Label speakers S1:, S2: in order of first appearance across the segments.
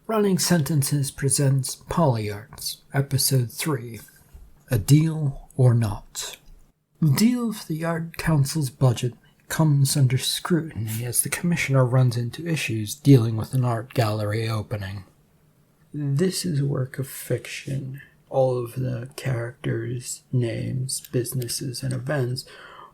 S1: Running Sentences presents Poli, Episode 3, A Deal or Not. The deal for the Art Council's budget comes under scrutiny as the Commissioner runs into issues dealing with an art gallery opening. This is a work of fiction. All of the characters, names, businesses, and events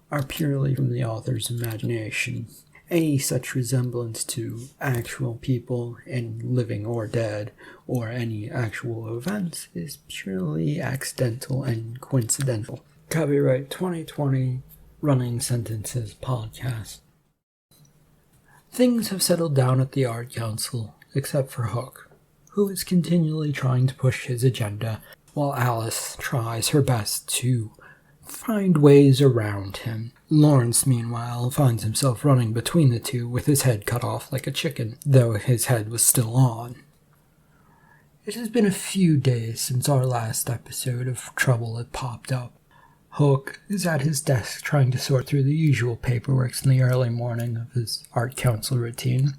S1: are purely from the author's imagination. Any such resemblance to actual people, in living or dead, or any actual events is purely accidental and coincidental. Copyright 2020 Running Sentences Podcast. Things have settled down at the Art Council, except for Hook, who is continually trying to push his agenda, while Alice tries her best to find ways around him. Lawrence, meanwhile, finds himself running between the two with his head cut off like a chicken, though his head was still on. It has been a few days since our last episode of Trouble had popped up. Hook is at his desk trying to sort through the usual paperwork in the early morning of his Art Council routine.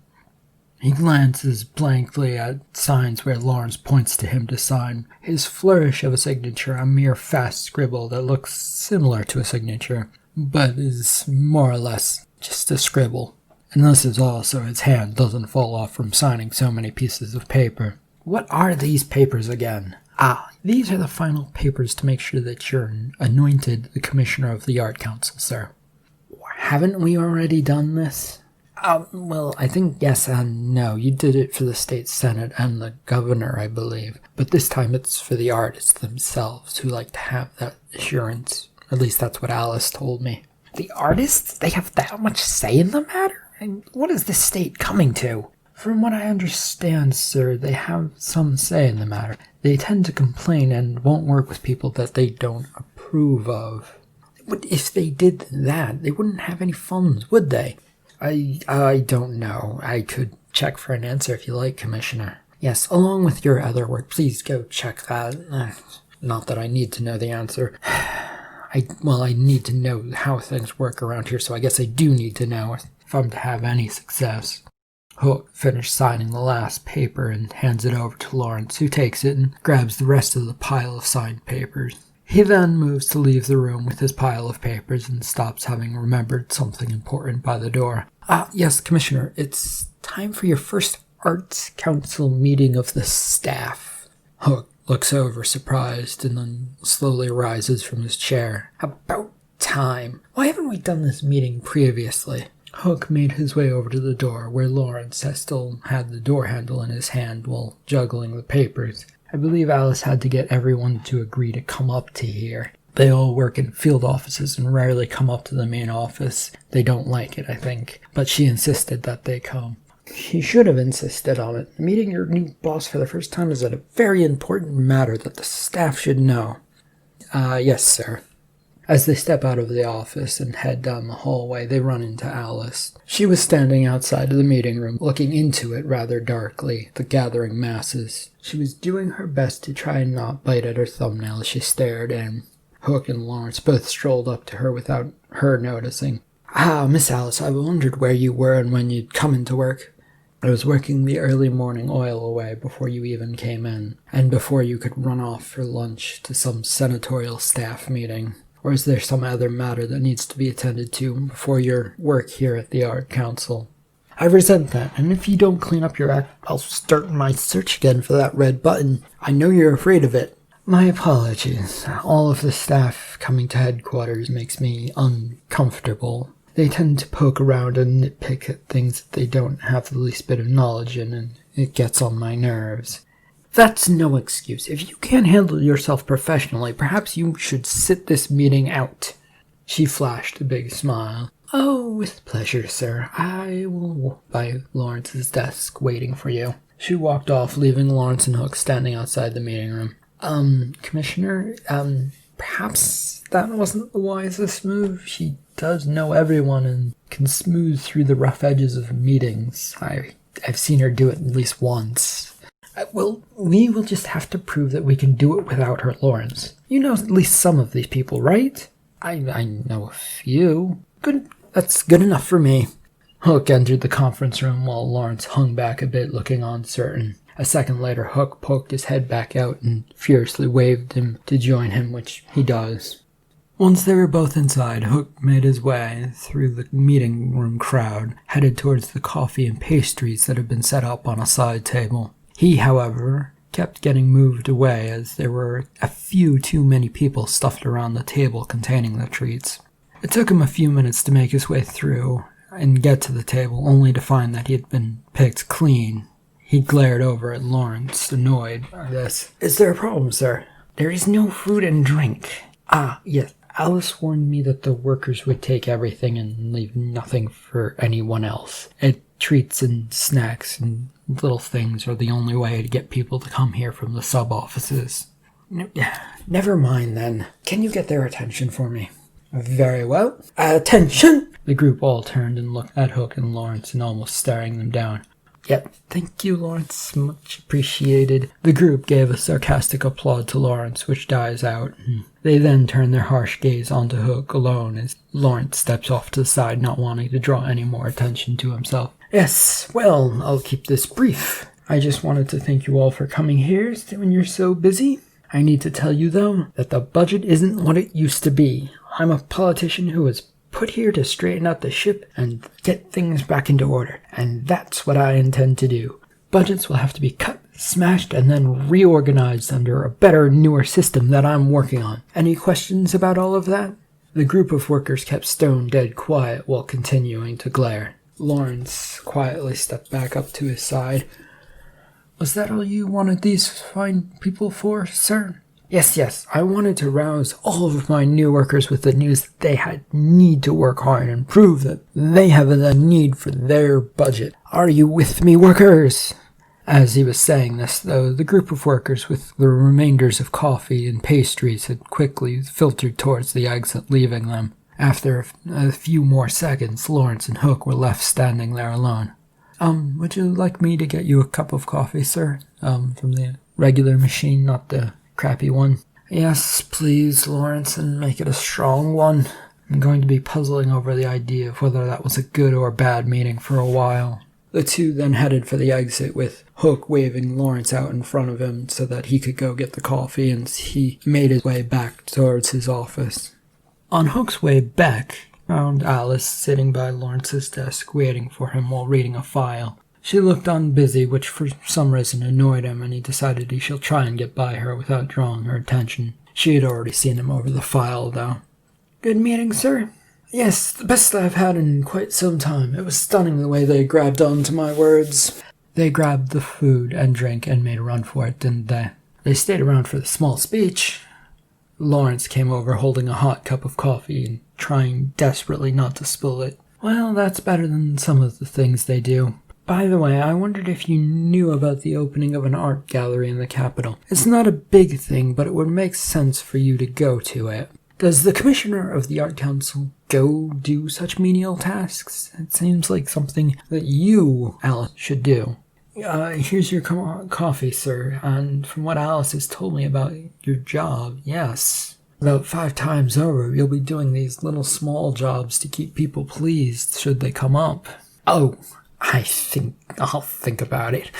S1: He glances blankly at signs where Lawrence points to him to sign, his flourish of a signature a mere fast scribble that looks similar to a signature, but is more or less just a scribble. And this is all so his hand doesn't fall off from signing so many pieces of paper. What are these papers again? These are the final papers to make sure that you're anointed the Commissioner of the Art Council, sir. Haven't we already done this? Well, I think yes and no. You did it for the state senate and the governor, I believe. But this time it's for the artists themselves who like to have that assurance. At least that's what Alice told me. The artists? They have that much say in the matter? And what is this state coming to? From what I understand, sir, they have some say in the matter. They tend to complain and won't work with people that they don't approve of. But if they did that, they wouldn't have any funds, would they? I don't know. I could check for an answer if you like, Commissioner. Yes, along with your other work, please go check that. Not that I need to know the answer. I need to know how things work around here, so I guess I do need to know if I'm to have any success. Hook finished signing the last paper and hands it over to Lawrence, who takes it and grabs the rest of the pile of signed papers. He then moves to leave the room with his pile of papers and stops, having remembered something important by the door. Yes, Commissioner, it's time for your first Arts Council meeting of the staff. Hook looks over, surprised, and then slowly rises from his chair. About time. Why haven't we done this meeting previously? Hook made his way over to the door, where Lawrence has still had the door handle in his hand while juggling the papers. I believe Alice had to get everyone to agree to come up to here. They all work in field offices and rarely come up to the main office. They don't like it, I think, but she insisted that they come. She should have insisted on it. Meeting your new boss for the first time is a very important matter that the staff should know. Yes, sir. As they step out of the office and head down the hallway, they run into Alice. She was standing outside of the meeting room, looking into it rather darkly, the gathering masses. She was doing her best to try and not bite at her thumbnail as she stared in. Hook and Lawrence both strolled up to her without her noticing. Miss Alice, I wondered where you were and when you'd come into work. I was working the early morning oil away before you even came in, and before you could run off for lunch to some senatorial staff meeting. Or is there some other matter that needs to be attended to before your work here at the Art Council? I resent that, and if you don't clean up your act, I'll start my search again for that red button. I know you're afraid of it. My apologies. All of the staff coming to headquarters makes me uncomfortable. They tend to poke around and nitpick at things that they don't have the least bit of knowledge in, and it gets on my nerves. That's no excuse. If you can't handle yourself professionally, perhaps you should sit this meeting out. She flashed a big smile. Oh, with pleasure, sir. I will by Lawrence's desk, waiting for you. She walked off, leaving Lawrence and Hook standing outside the meeting room. Commissioner, perhaps that wasn't the wisest move. She does know everyone and can smooth through the rough edges of meetings. I've seen her do it at least once. Well, we will just have to prove that we can do it without her, Lawrence. You know at least some of these people, right? I know a few. Good. That's good enough for me. Hook entered the conference room while Lawrence hung back a bit, looking uncertain. A second later, Hook poked his head back out and furiously waved him to join him, which he does. Once they were both inside, Hook made his way through the meeting room crowd, headed towards the coffee and pastries that had been set up on a side table. He, however, kept getting moved away as there were a few too many people stuffed around the table containing the treats. It took him a few minutes to make his way through and get to the table, only to find that he had been picked clean. He glared over at Lawrence, annoyed by this. "Is there a problem, sir?" "There is no food and drink." "Ah, yes. Alice warned me that the workers would take everything and leave nothing for anyone else. Treats and snacks and little things are the only way to get people to come here from the sub-offices." "Never mind, then. Can you get their attention for me?" "Very well. Attention!" The group all turned and looked at Hook and Lawrence and almost staring them down. "Yep, thank you, Lawrence. Much appreciated." The group gave a sarcastic applaud to Lawrence, which dies out. They then turn their harsh gaze onto Hook alone as Lawrence steps off to the side, not wanting to draw any more attention to himself. "Yes, well, I'll keep this brief. I just wanted to thank you all for coming here when you're so busy. I need to tell you, though, that the budget isn't what it used to be. I'm a politician who was put here to straighten out the ship and get things back into order, and that's what I intend to do. Budgets will have to be cut, smashed, and then reorganized under a better, newer system that I'm working on. Any questions about all of that?" The group of workers kept stone dead quiet while continuing to glare. Lawrence quietly stepped back up to his side. "Was that all you wanted these fine people for, sir?" Yes. I wanted to rouse all of my new workers with the news that they need to work hard and prove that they have a need for their budget. Are you with me, workers?" As he was saying this, though, the group of workers with the remainders of coffee and pastries had quickly filtered towards the exit, leaving them. After a few more seconds, Lawrence and Hook were left standing there alone. Would you like me to get you a cup of coffee, sir? From the regular machine, not the crappy one?" "Yes, please, Lawrence, and make it a strong one." I'm going to be puzzling over the idea of whether that was a good or bad meeting for a while. The two then headed for the exit, with Hook waving Lawrence out in front of him so that he could go get the coffee, and he made his way back towards his office. On Hook's way back, he found Alice sitting by Lawrence's desk waiting for him while reading a file. She looked unbusy, which for some reason annoyed him, and he decided he should try and get by her without drawing her attention. She had already seen him over the file, though. "Good meeting, sir?" "Yes, the best I've had in quite some time. It was stunning the way they grabbed on to my words." "They grabbed the food and drink and made a run for it, didn't they?" "They stayed around for the small speech." Lawrence came over holding a hot cup of coffee and trying desperately not to spill it. "Well, that's better than some of the things they do. By the way, I wondered if you knew about the opening of an art gallery in the capital. It's not a big thing, but it would make sense for you to go to it. Does the commissioner of the Art Council go do such menial tasks? It seems like something that you, Alice, should do." Here's your coffee, sir, and from what Alice has told me about your job, yes. About 5 times over, you'll be doing these little small jobs to keep people pleased should they come up." "Oh, I'll think about it."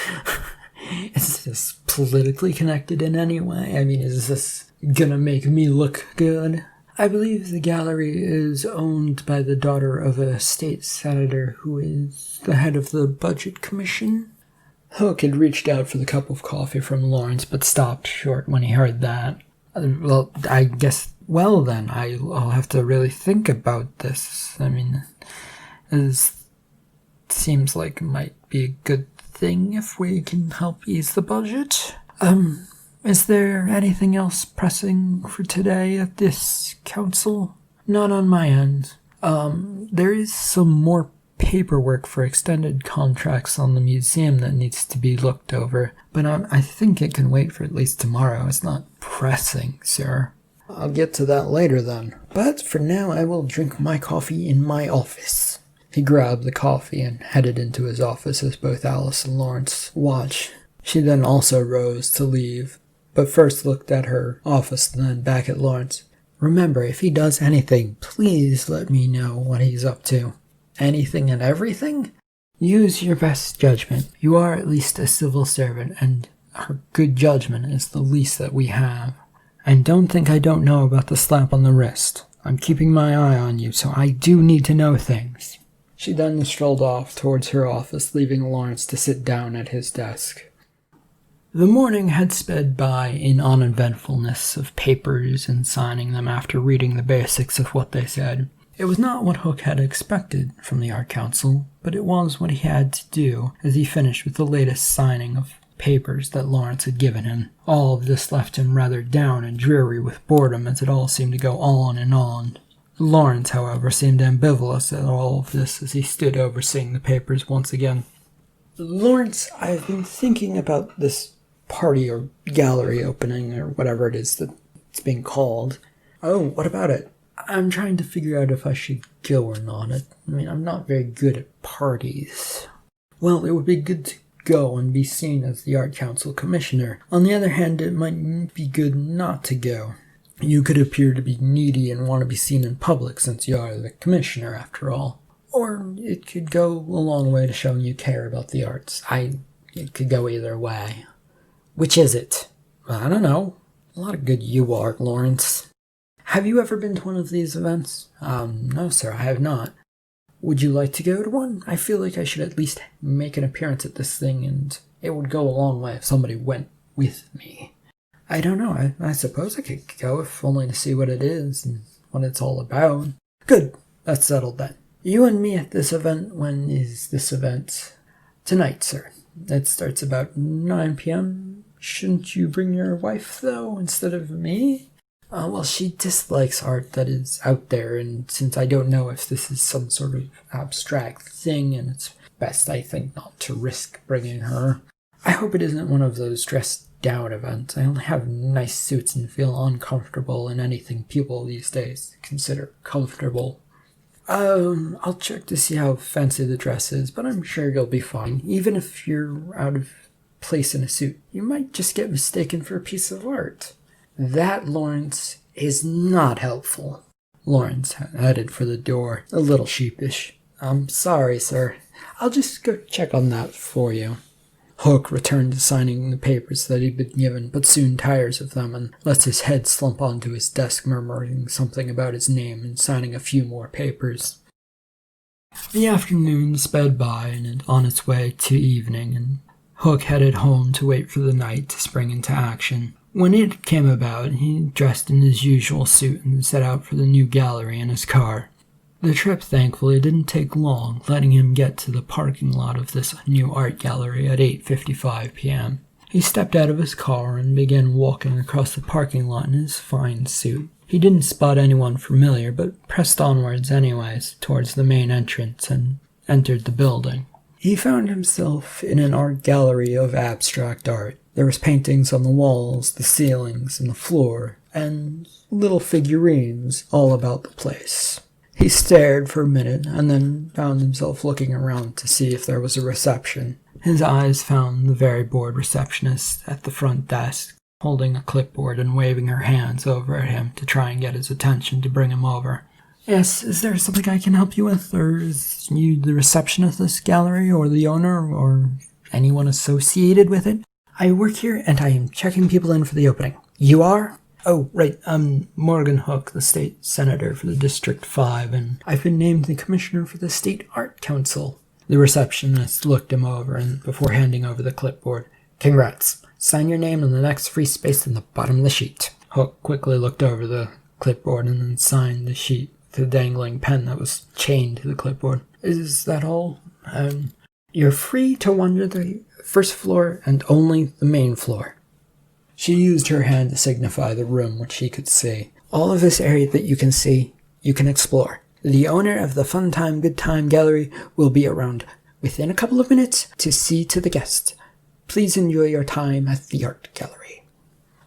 S1: "Is this politically connected in any way? I mean, is this gonna make me look good?" "I believe the gallery is owned by the daughter of a state senator who is the head of the Budget Commission." Hook had reached out for the cup of coffee from Lawrence, but stopped short when he heard that. Well, then, I'll have to really think about this. I mean, it seems like it might be a good thing if we can help ease the budget. Is there anything else pressing for today at this council?" "Not on my end. There is some more paperwork for extended contracts on the museum that needs to be looked over, but I think it can wait for at least tomorrow. It's not pressing, sir." "I'll get to that later, then. But for now, I will drink my coffee in my office." He grabbed the coffee and headed into his office as both Alice and Lawrence watched. She then also rose to leave, but first looked at her office and then back at Lawrence. "Remember, if he does anything, please let me know what he's up to." Anything and everything? Use your best judgment. You are at least a civil servant, and our good judgment is the least that we have. And don't think I don't know about the slap on the wrist. I'm keeping my eye on you, so I do need to know things. She then strolled off towards her office, leaving Lawrence to sit down at his desk. The morning had sped by in uneventfulness of papers and signing them after reading the basics of what they said. It was not what Hook had expected from the Art Council, but it was what he had to do as he finished with the latest signing of papers that Lawrence had given him. All of this left him rather down and dreary with boredom, as it all seemed to go on and on. Lawrence, however, seemed ambivalent at all of this as he stood overseeing the papers once again. Lawrence, I've been thinking about this party or gallery opening or whatever it is that it's being called. Oh, what about it? I'm trying to figure out if I should go or not. I'm not very good at parties. Well, it would be good to go and be seen as the Art Council Commissioner. On the other hand, it might be good not to go. You could appear to be needy and want to be seen in public since you are the Commissioner, after all. Or it could go a long way to showing you care about the arts. It could go either way. Which is it? I don't know. A lot of good you are, Lawrence. Have you ever been to one of these events? No, sir, I have not. Would you like to go to one? I feel like I should at least make an appearance at this thing, and it would go a long way if somebody went with me. I don't know. I suppose I could go, if only to see what it is and what it's all about. Good. That's settled then. You and me at this event. When is this event? Tonight, sir. It starts about 9 p.m. Shouldn't you bring your wife, though, instead of me? Well, she dislikes art that is out there, and since I don't know if this is some sort of abstract thing, and it's best, I think, not to risk bringing her. I hope it isn't one of those dressed-down events. I only have nice suits and feel uncomfortable in anything people these days consider comfortable. I'll check to see how fancy the dress is, but I'm sure you'll be fine. Even if you're out of place in a suit, you might just get mistaken for a piece of art. That, Lawrence, is not helpful. Lawrence headed for the door, a little sheepish. I'm sorry, sir. I'll just go check on that for you. Hook returned to signing the papers that he'd been given, but soon tires of them and lets his head slump onto his desk, murmuring something about his name and signing a few more papers. The afternoon sped by and on its way to evening, and Hook headed home to wait for the night to spring into action. When it came about, he dressed in his usual suit and set out for the new gallery in his car. The trip, thankfully, didn't take long, letting him get to the parking lot of this new art gallery at 8:55 p.m. He stepped out of his car and began walking across the parking lot in his fine suit. He didn't spot anyone familiar, but pressed onwards anyways, towards the main entrance, and entered the building. He found himself in an art gallery of abstract art. There was paintings on the walls, the ceilings, and the floor, and little figurines all about the place. He stared for a minute, and then found himself looking around to see if there was a reception. His eyes found the very bored receptionist at the front desk, holding a clipboard and waving her hands over at him to try and get his attention to bring him over. Yes, is there something I can help you with, or is you the receptionist of this gallery, or the owner, or anyone associated with it? I work here, and I am checking people in for the opening. You are? Oh, right, I'm Morgan Hook, the state senator for the District 5, and I've been named the commissioner for the State Art Council. The receptionist looked him over and before handing over the clipboard. Congrats. Sign your name in the next free space in the bottom of the sheet. Hook quickly looked over the clipboard and then signed the sheet with a dangling pen that was chained to the clipboard. Is that all? You're free to wander the first floor and only the main floor. She used her hand to signify the room which she could see. All of this area that you can see, you can explore. The owner of the Fun Time Good Time Gallery will be around within a couple of minutes to see to the guests. Please enjoy your time at the art gallery.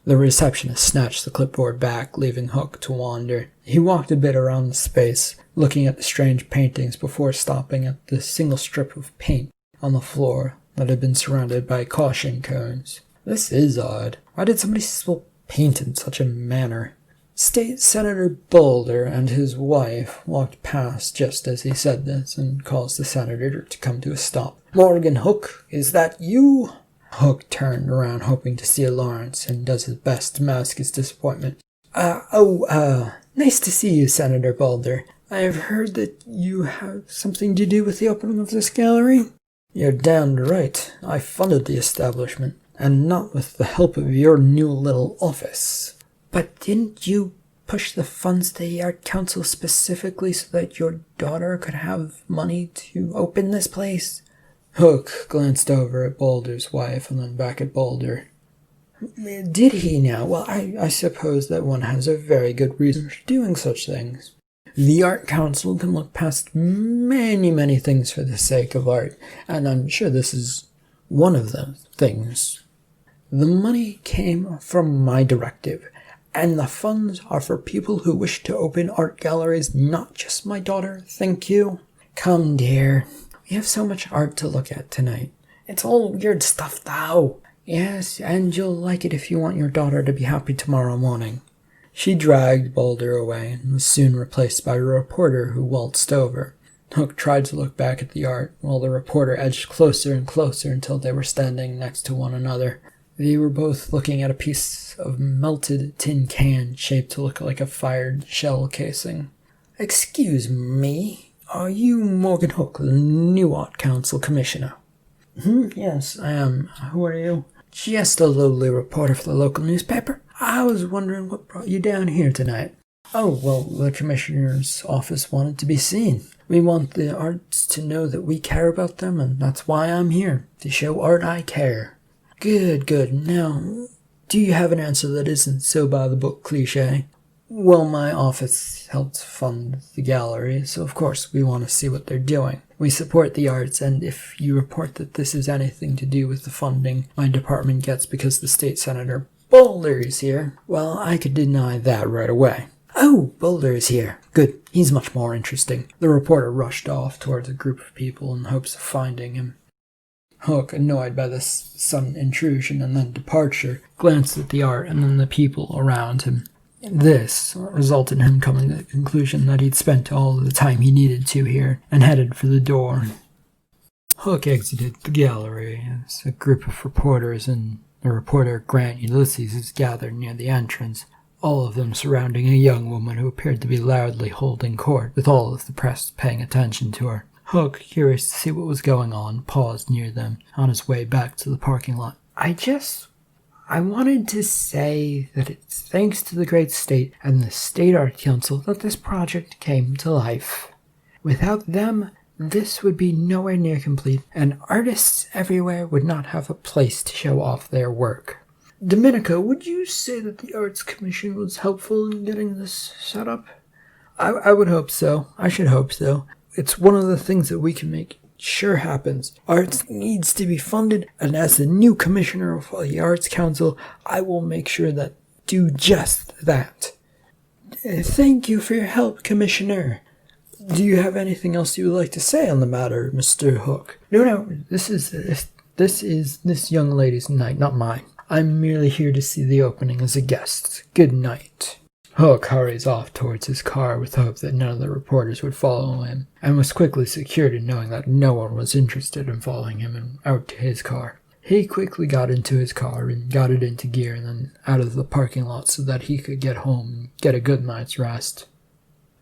S1: The receptionist snatched the clipboard back, leaving Hook to wander. He walked a bit around the space, looking at the strange paintings before stopping at the single strip of paint on the floor that had been surrounded by caution cones. This is odd. Why did somebody spill paint in such a manner? State Senator Boulder and his wife walked past just as he said this and caused the senator to come to a stop. "Morgan Hook, is that you?" Hook turned around hoping to see Lawrence and does his best to mask his disappointment. Nice to see you, Senator Boulder. I have heard that you have something to do with the opening of this gallery." "You're damned right. I funded the establishment, and not with the help of your new little office." "But didn't you push the funds to the Art Council specifically so that your daughter could have money to open this place?" Hook glanced over at Boulder's wife and then back at Boulder. "Did he now? Well, I suppose that one has a very good reason for doing such things. The Art Council can look past many, many things for the sake of art, and I'm sure this is one of the things. The money came from my directive, and the funds are for people who wish to open art galleries, not just my daughter, thank you." "Come, dear. We have so much art to look at tonight. It's all weird stuff, though." "Yes, and you'll like it if you want your daughter to be happy tomorrow morning." She dragged Boulder away and was soon replaced by a reporter who waltzed over. Hook tried to look back at the art, while the reporter edged closer and closer until they were standing next to one another. They were both looking at a piece of melted tin can shaped to look like a fired shell casing. "Excuse me, are you Morgan Hook, the new Art Council Commissioner?" "Yes, I am. Who are you?" "Just a lowly reporter for the local newspaper. I was wondering what brought you down here tonight." "Oh, well, the Commissioner's office wanted to be seen. We want the arts to know that we care about them, and that's why I'm here, to show art I care." Good. Now, do you have an answer that isn't so by-the-book cliché?" "Well, my office helped fund the gallery, so of course we want to see what they're doing. We support the arts, and if you report that this is anything to do with the funding my department gets because the state senator Boulder is here, well, I could deny that right away." "Oh, Boulder is here. Good. He's much more interesting." The reporter rushed off towards a group of people in hopes of finding him. Hook, annoyed by this sudden intrusion and then departure, glanced at the art and then the people around him. This resulted in him coming to the conclusion that he'd spent all the time he needed to here and headed for the door. Hook exited the gallery as a group of reporters and the reporter Grant Ulysses was gathered near the entrance, all of them surrounding a young woman who appeared to be loudly holding court, with all of the press paying attention to her. Hook, curious to see what was going on, paused near them on his way back to the parking lot. I wanted to say that it's thanks to the great state and the State Art Council that this project came to life. Without them, this would be nowhere near complete, and artists everywhere would not have a place to show off their work. Dominica, would you say that the Arts Commission was helpful in getting this set up? I would hope so. I should hope so. It's one of the things that we can make sure happens. Arts needs to be funded, and as the new commissioner of the Arts Council, I will make sure that do just that. Thank you for your help, Commissioner. Do you have anything else you would like to say on the matter, Mr. Hook? No, this is this young lady's night, not mine. I'm merely here to see the opening as a guest. Good night. Hook hurries off towards his car with hope that none of the reporters would follow him, and was quickly secured in knowing that no one was interested in following him and out to his car. He quickly got into his car and got it into gear and then out of the parking lot so that he could get home and get a good night's rest.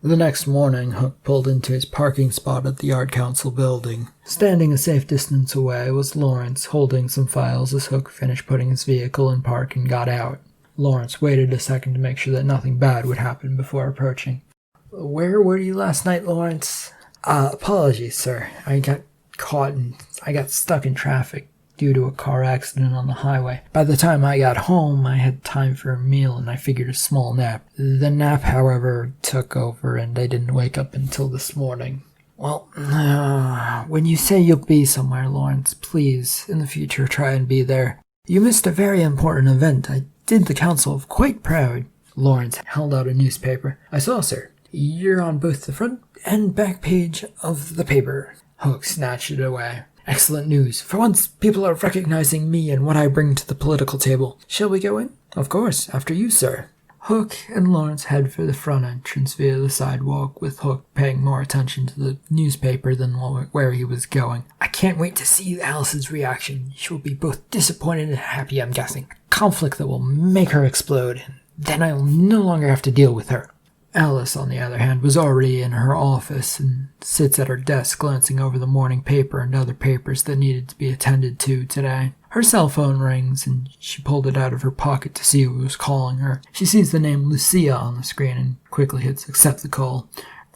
S1: The next morning, Hook pulled into his parking spot at the Art Council building. Standing a safe distance away was Lawrence, holding some files as Hook finished putting his vehicle in park and got out. Lawrence waited a second to make sure that nothing bad would happen before approaching. Where were you last night, Lawrence? Apologies, sir. I got stuck in traffic due to a car accident on the highway. By the time I got home, I had time for a meal and I figured a small nap. The nap, however, took over and I didn't wake up until this morning. Well, when you say you'll be somewhere, Lawrence, please, in the future, try and be there. You missed a very important event. I did the council quite proud. Lawrence held out a newspaper. I saw, sir. You're on both the front and back page of the paper. Hook snatched it away. Excellent news. For once, people are recognizing me and what I bring to the political table. Shall we go in? Of course. After you, sir. Hook and Lawrence head for the front entrance via the sidewalk, with Hook paying more attention to the newspaper than where he was going. I can't wait to see Alice's reaction. She will be both disappointed and happy, I'm guessing. A conflict that will make her explode, and then I will no longer have to deal with her. Alice, on the other hand, was already in her office and sits at her desk glancing over the morning paper and other papers that needed to be attended to today. Her cell phone rings, and she pulled it out of her pocket to see who was calling her. She sees the name Lucia on the screen and quickly hits accept the call.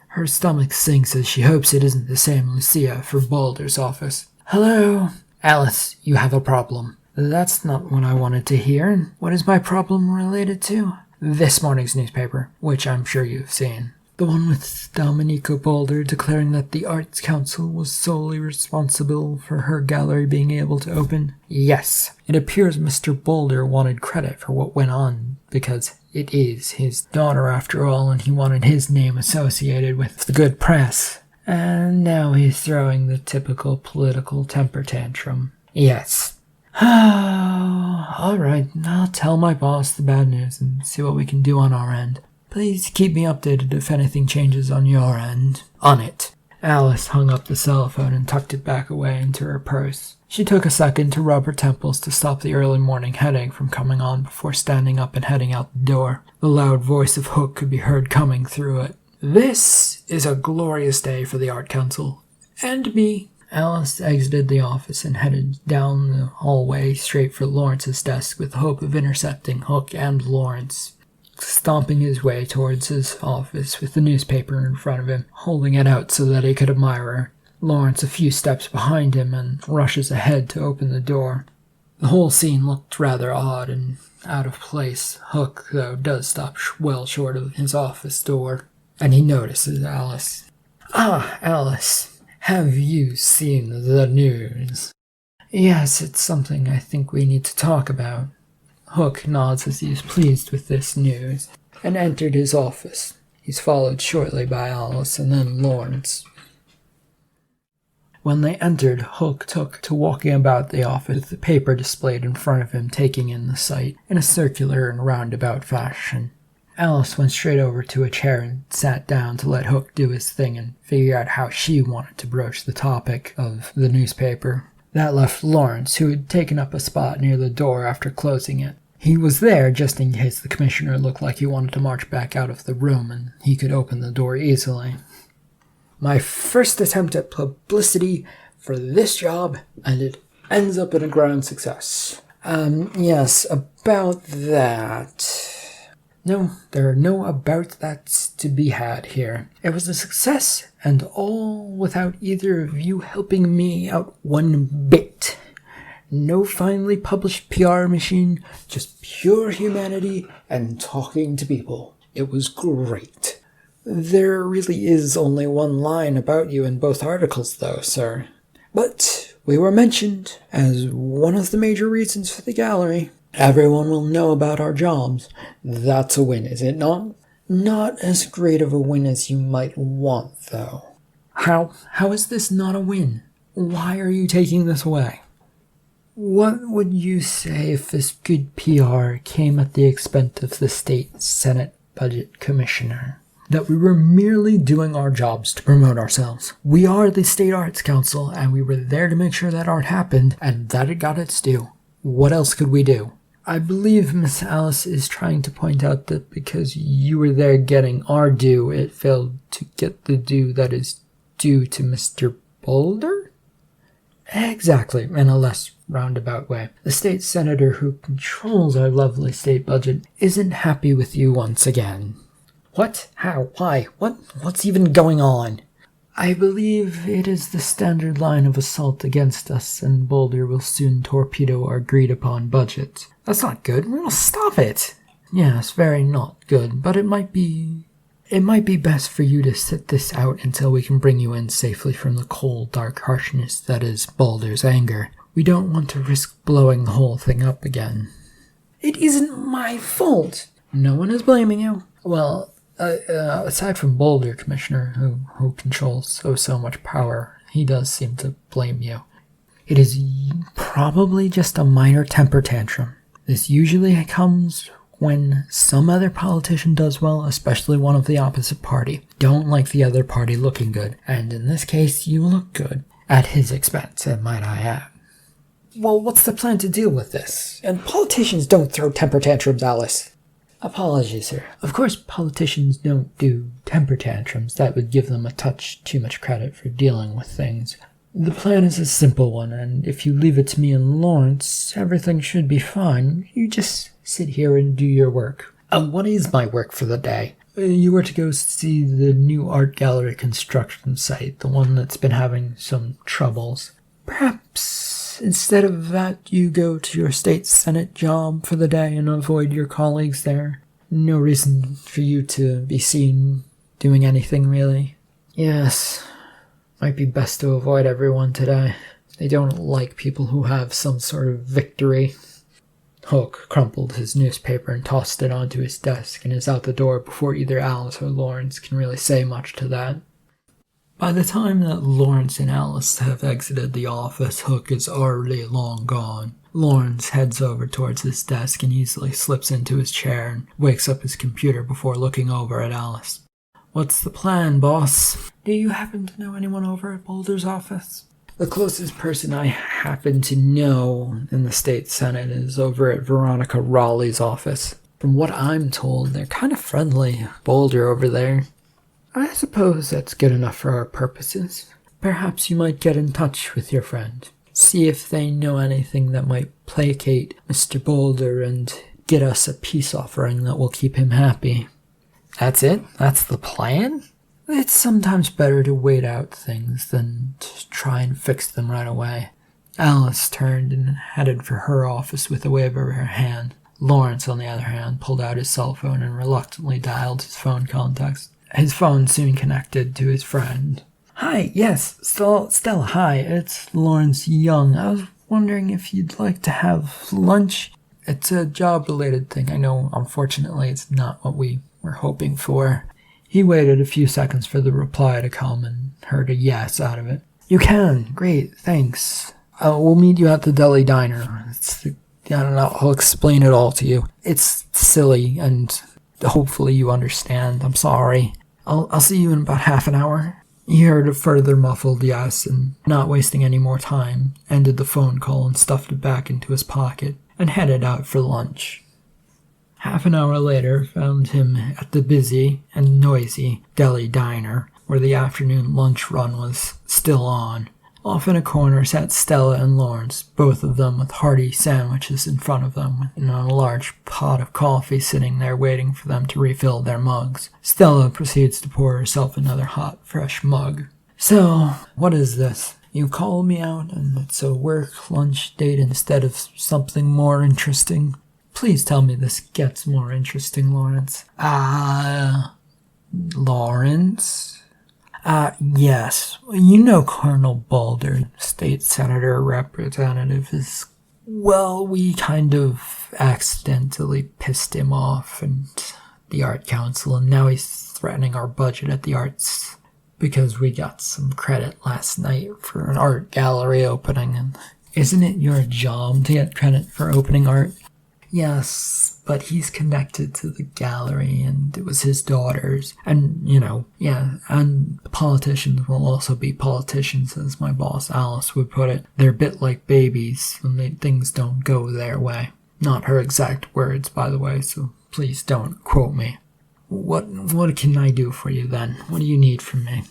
S1: Her stomach sinks as she hopes it isn't the same Lucia for Balder's office. Hello? Alice, you have a problem. That's not what I wanted to hear. What is my problem related to? This morning's newspaper, which I'm sure you've seen. The one with Domenico Balder declaring that the Arts Council was solely responsible for her gallery being able to open? Yes. It appears Mr. Balder wanted credit for what went on because it is his daughter after all, and he wanted his name associated with the good press. And now he's throwing the typical political temper tantrum. Yes. Alright, I'll tell my boss the bad news and see what we can do on our end. Please keep me updated if anything changes on your end. On it. Alice hung up the cell phone and tucked it back away into her purse. She took a second to rub her temples to stop the early morning headache from coming on before standing up and heading out the door. The loud voice of Hook could be heard coming through it. This is a glorious day for the Art Council. And me. Alice exited the office and headed down the hallway straight for Lawrence's desk with the hope of intercepting Hook and Lawrence. Stomping his way towards his office with the newspaper in front of him, holding it out so that he could admire her. Lawrence a few steps behind him and rushes ahead to open the door. The whole scene looked rather odd and out of place. Hook, though, does stop well short of his office door, and he notices Alice. Ah, Alice, have you seen the news? Yes, it's something I think we need to talk about. Hook nods as he is pleased with this news, and entered his office. He's followed shortly by Alice and then Lawrence. When they entered, Hook took to walking about the office with the paper displayed in front of him, taking in the sight in a circular and roundabout fashion. Alice went straight over to a chair and sat down to let Hook do his thing and figure out how she wanted to broach the topic of the newspaper. That left Lawrence, who had taken up a spot near the door after closing it. He was there just in case the commissioner looked like he wanted to march back out of the room, and he could open the door easily. My first attempt at publicity for this job, and it ends up in a grand success. Yes, about that. No, there are no about that's to be had here. It was a success, and all without either of you helping me out one bit. No finely published PR machine, just pure humanity and talking to people. It was great. There really is only one line about you in both articles, though, sir. But we were mentioned as one of the major reasons for the gallery. Everyone will know about our jobs. That's a win, is it not? Not as great of a win as you might want, though. How is this not a win? Why are you taking this away? What would you say if this good PR came at the expense of the state Senate Budget Commissioner? That we were merely doing our jobs to promote ourselves. We are the State Arts Council, and we were there to make sure that art happened, and that it got its due. What else could we do? I believe Miss Alice is trying to point out that because you were there getting our due, it failed to get the due that is due to Mr. Boulder? Exactly, in a less roundabout way. The state senator who controls our lovely state budget isn't happy with you once again. What? How? Why? What's even going on? I believe it is the standard line of assault against us, and Boulder will soon torpedo our agreed-upon budget. That's not good. We must stop it. Yes, very not good, but it might be best for you to sit this out until we can bring you in safely from the cold, dark harshness that is Boulder's anger. We don't want to risk blowing the whole thing up again. It isn't my fault. No one is blaming you. Well, aside from Boulder, Commissioner, who controls so much power, he does seem to blame you. It is probably just a minor temper tantrum. This usually comes when some other politician does well, especially one of the opposite party, don't like the other party looking good. And in this case, you look good. At his expense, might I add. Well, what's the plan to deal with this? And politicians don't throw temper tantrums, Alice. Apologies, sir. Of course, politicians don't do temper tantrums. That would give them a touch too much credit for dealing with things. The plan is a simple one, and if you leave it to me and Lawrence, everything should be fine. You just sit here and do your work. What is my work for the day? You were to go see the new art gallery construction site, the one that's been having some troubles. Perhaps instead of that, you go to your state senate job for the day and avoid your colleagues there. No reason for you to be seen doing anything, really. Yes, might be best to avoid everyone today. They don't like people who have some sort of victory. Hook crumpled his newspaper and tossed it onto his desk and is out the door before either Alice or Lawrence can really say much to that. By the time that Lawrence and Alice have exited the office, Hook is already long gone. Lawrence heads over towards his desk and easily slips into his chair and wakes up his computer before looking over at Alice. What's the plan, boss? Do you happen to know anyone over at Boulder's office? The closest person I happen to know in the state senate is over at Veronica Raleigh's office. From what I'm told, they're kind of friendly. Boulder over there. I suppose that's good enough for our purposes. Perhaps you might get in touch with your friend. See if they know anything that might placate Mr. Boulder and get us a peace offering that will keep him happy. That's it? That's the plan? It's sometimes better to wait out things than to try and fix them right away. Alice turned and headed for her office with a wave of her hand. Lawrence, on the other hand, pulled out his cell phone and reluctantly dialed his phone contacts. His phone soon connected to his friend. Hi, yes, Stella, hi, it's Lawrence Young. I was wondering if you'd like to have lunch. It's a job-related thing. I know, unfortunately, it's not what we were hoping for. He waited a few seconds for the reply to come and heard a yes out of it. You can. Great, thanks. We'll meet you at the deli diner. I don't know, I'll explain it all to you. It's silly, and hopefully you understand. I'm sorry. I'll see you in about half an hour. He heard a further muffled yes, and not wasting any more time, ended the phone call and stuffed it back into his pocket, and headed out for lunch. Half an hour later found him at the busy and noisy deli diner, where the afternoon lunch run was still on. Off in a corner sat Stella and Lawrence, both of them with hearty sandwiches in front of them, and a large pot of coffee sitting there waiting for them to refill their mugs. Stella proceeds to pour herself another hot, fresh mug. So, what is this? You call me out, and it's a work lunch date instead of something more interesting? Please tell me this gets more interesting, Lawrence. Lawrence? Yes. You know Colonel Boulder, state senator representative, is... Well, we kind of accidentally pissed him off and the art council, and now he's threatening our budget at the arts because we got some credit last night for an art gallery opening, and isn't it your job to get credit for opening art? Yes, but he's connected to the gallery, and it was his daughter's. And, and politicians will also be politicians, as my boss Alice would put it. They're a bit like babies when things don't go their way. Not her exact words, by the way, so please don't quote me. What can I do for you, then? What do you need from me?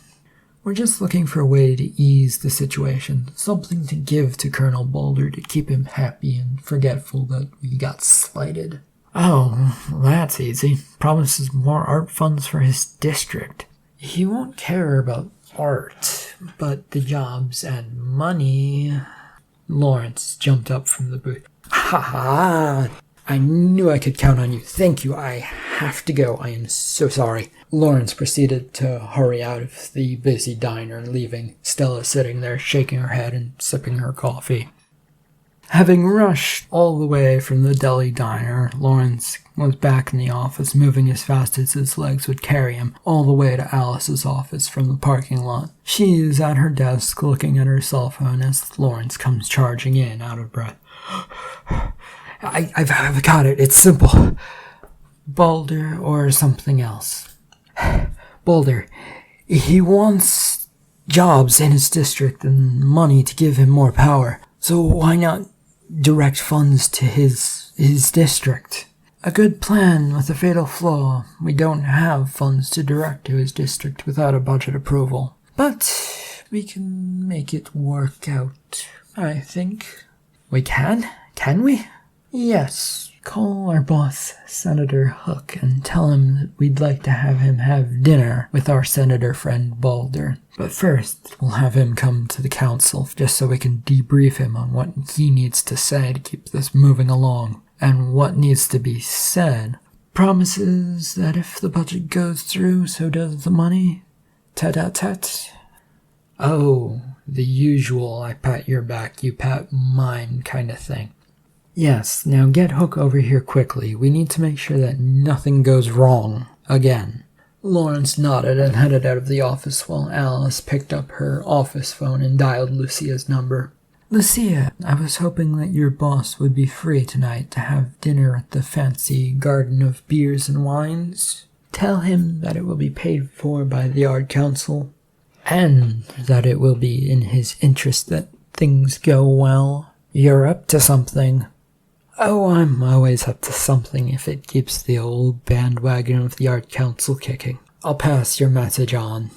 S1: We're just looking for a way to ease the situation, something to give to Colonel Boulder to keep him happy and forgetful that we got slighted. Oh, that's easy. Promises more art funds for his district. He won't care about art, but the jobs and money... Lawrence jumped up from the booth. Ha ha! I knew I could count on you. Thank you. I have to go. I am so sorry. Lawrence proceeded to hurry out of the busy diner, leaving Stella sitting there shaking her head and sipping her coffee. Having rushed all the way from the deli diner, Lawrence was back in the office, moving as fast as his legs would carry him, all the way to Alice's office from the parking lot. She is at her desk looking at her cell phone as Lawrence comes charging in, out of breath. I've got it. It's simple. Balder or something else? Balder, he wants jobs in his district and money to give him more power. So why not direct funds to his district? A good plan with a fatal flaw. We don't have funds to direct to his district without a budget approval. But we can make it work out, I think. We can? Can we? Yes. Call our boss, Senator Hook, and tell him that we'd like to have him have dinner with our senator friend Balder. But first, we'll have him come to the council, just so we can debrief him on what he needs to say to keep this moving along. And what needs to be said. Promises that if the budget goes through, so does the money. Tat-tat-tat. Oh, the usual I pat your back, you pat mine kind of thing. Yes, now get Hook over here quickly. We need to make sure that nothing goes wrong again. Lawrence nodded and headed out of the office while Alice picked up her office phone and dialed Lucia's number. Lucia, I was hoping that your boss would be free tonight to have dinner at the fancy garden of beers and wines. Tell him that it will be paid for by the Art Council, and that it will be in his interest that things go well. You're up to something. Oh, I'm always up to something if it keeps the old bandwagon of the Art Council kicking. I'll pass your message on.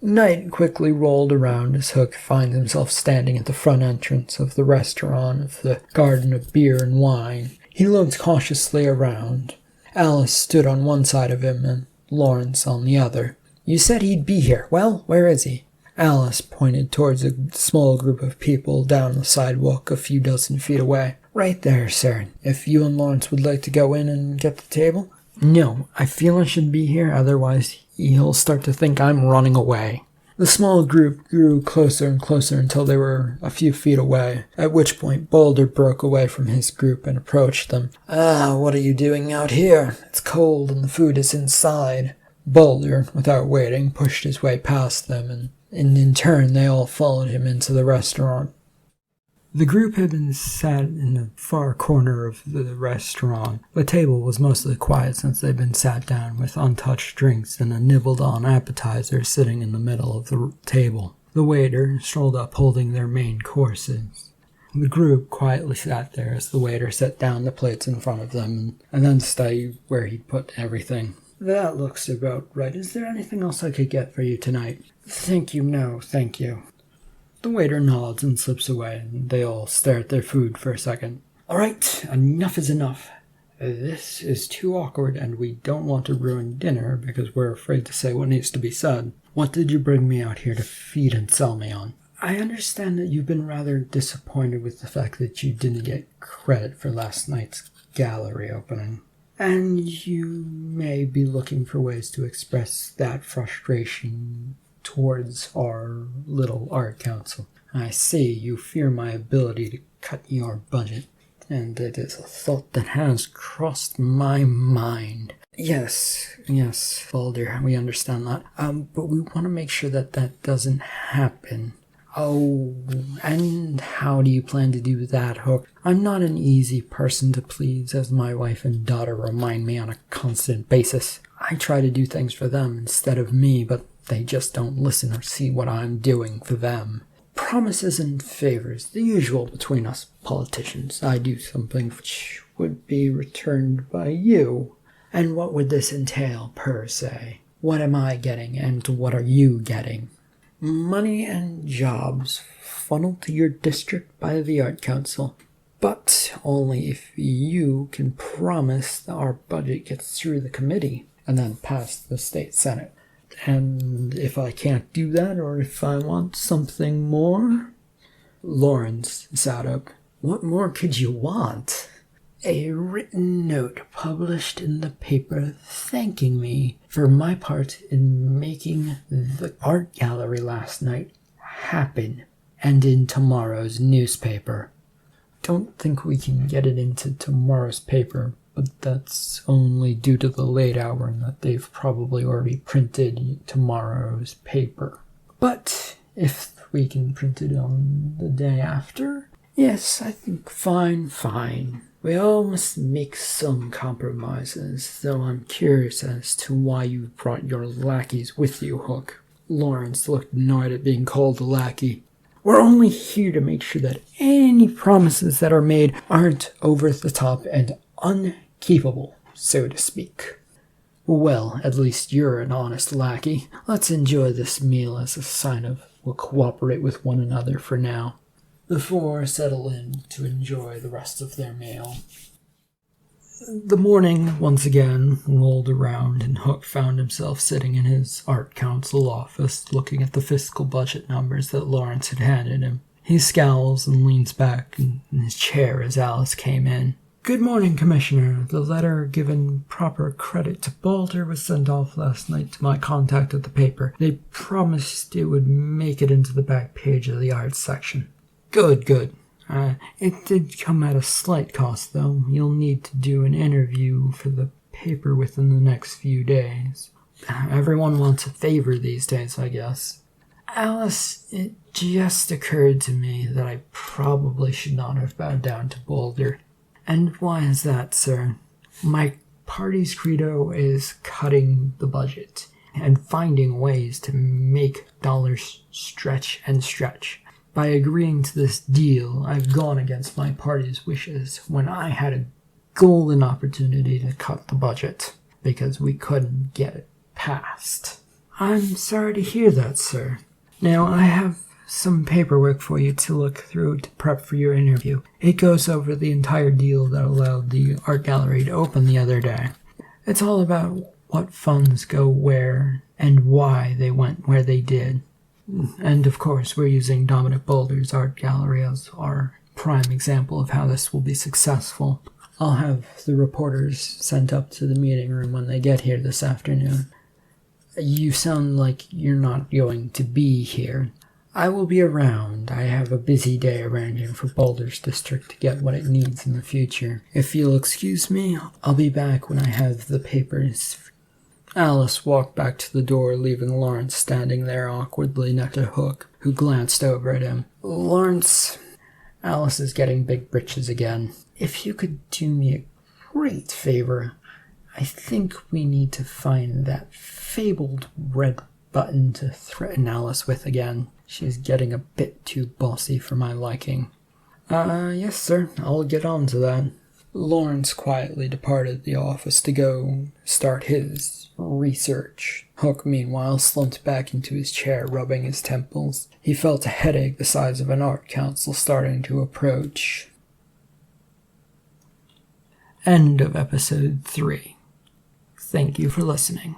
S1: Night quickly rolled around as Hook finds himself standing at the front entrance of the restaurant of the Garden of Beer and Wine. He looked cautiously around. Alice stood on one side of him and Lawrence on the other. You said he'd be here. Well, where is he? Alice pointed towards a small group of people down the sidewalk a few dozen feet away. Right there, sir. If you and Lawrence would like to go in and get the table? No, I feel I should be here, otherwise he'll start to think I'm running away. The small group grew closer and closer until they were a few feet away, at which point Balder broke away from his group and approached them. What are you doing out here? It's cold and the food is inside. Balder, without waiting, pushed his way past them, and in turn they all followed him into the restaurant. The group had been sat in the far corner of the restaurant. The table was mostly quiet since they'd been sat down with untouched drinks and a nibbled-on appetizer sitting in the middle of the table. The waiter strolled up holding their main courses. The group quietly sat there as the waiter set down the plates in front of them and then studied where he'd put everything. That looks about right. Is there anything else I could get for you tonight? Thank you, no, thank you. The waiter nods and slips away, and they all stare at their food for a second. All right, enough is enough. This is too awkward, and we don't want to ruin dinner because we're afraid to say what needs to be said. What did you bring me out here to feed and sell me on? I understand that you've been rather disappointed with the fact that you didn't get credit for last night's gallery opening. And you may be looking for ways to express that frustration towards our little art council. I see you fear my ability to cut your budget, and it is a thought that has crossed my mind. Yes, Balder, we understand that. But we want to make sure that that doesn't happen. Oh, and how do you plan to do that, Hook? I'm not an easy person to please, as my wife and daughter remind me on a constant basis. I try to do things for them instead of me, but they just don't listen or see what I'm doing for them. Promises and favors, the usual between us politicians. I do something which would be returned by you. And what would this entail, per se? What am I getting, and what are you getting? Money and jobs funneled to your district by the Art Council. But only if you can promise that our budget gets through the committee and then past the state senate. And if I can't do that, or if I want something more? Lawrence sat up. What more could you want? A written note published in the paper thanking me for my part in making the art gallery last night happen, and in tomorrow's newspaper. Don't think we can get it into tomorrow's paper, but that's only due to the late hour and that they've probably already printed tomorrow's paper. But if we can print it on the day after? Yes, I think fine. We all must make some compromises, though I'm curious as to why you brought your lackeys with you, Hook. Lawrence looked annoyed at being called a lackey. We're only here to make sure that any promises that are made aren't over the top and unkeepable, so to speak. Well, at least you're an honest lackey. Let's enjoy this meal as a sign of we'll cooperate with one another for now. The four settle in to enjoy the rest of their meal. The morning once again rolled around, and Hook found himself sitting in his art council office looking at the fiscal budget numbers that Lawrence had handed him. He scowls and leans back in his chair as Alice came in. Good morning, Commissioner. The letter giving proper credit to Balder was sent off last night to my contact at the paper. They promised it would make it into the back page of the arts section. Good. It did come at a slight cost, though. You'll need to do an interview for the paper within the next few days. Everyone wants a favor these days, I guess. Alice, it just occurred to me that I probably should not have bowed down to Balder. And why is that, sir? My party's credo is cutting the budget and finding ways to make dollars stretch and stretch. By agreeing to this deal, I've gone against my party's wishes when I had a golden opportunity to cut the budget because we couldn't get it passed. I'm sorry to hear that, sir. Now, I have some paperwork for you to look through to prep for your interview. It goes over the entire deal that allowed the art gallery to open the other day. It's all about what funds go where and why they went where they did. And of course, we're using Dominic Boulder's art gallery as our prime example of how this will be successful. I'll have the reporters sent up to the meeting room when they get here this afternoon. You sound like you're not going to be here. I will be around. I have a busy day arranging for Boulder's district to get what it needs in the future. If you'll excuse me, I'll be back when I have the papers. Alice walked back to the door, leaving Lawrence standing there awkwardly next to Hook, who glanced over at him. Lawrence, Alice is getting big britches again. If you could do me a great favor, I think we need to find that fabled red button to threaten Alice with again. She's getting a bit too bossy for my liking. Yes, sir. I'll get on to that. Lawrence quietly departed the office to go start his research. Hook, meanwhile, slumped back into his chair, rubbing his temples. He felt a headache the size of an art council starting to approach. End of episode 3. Thank you for listening.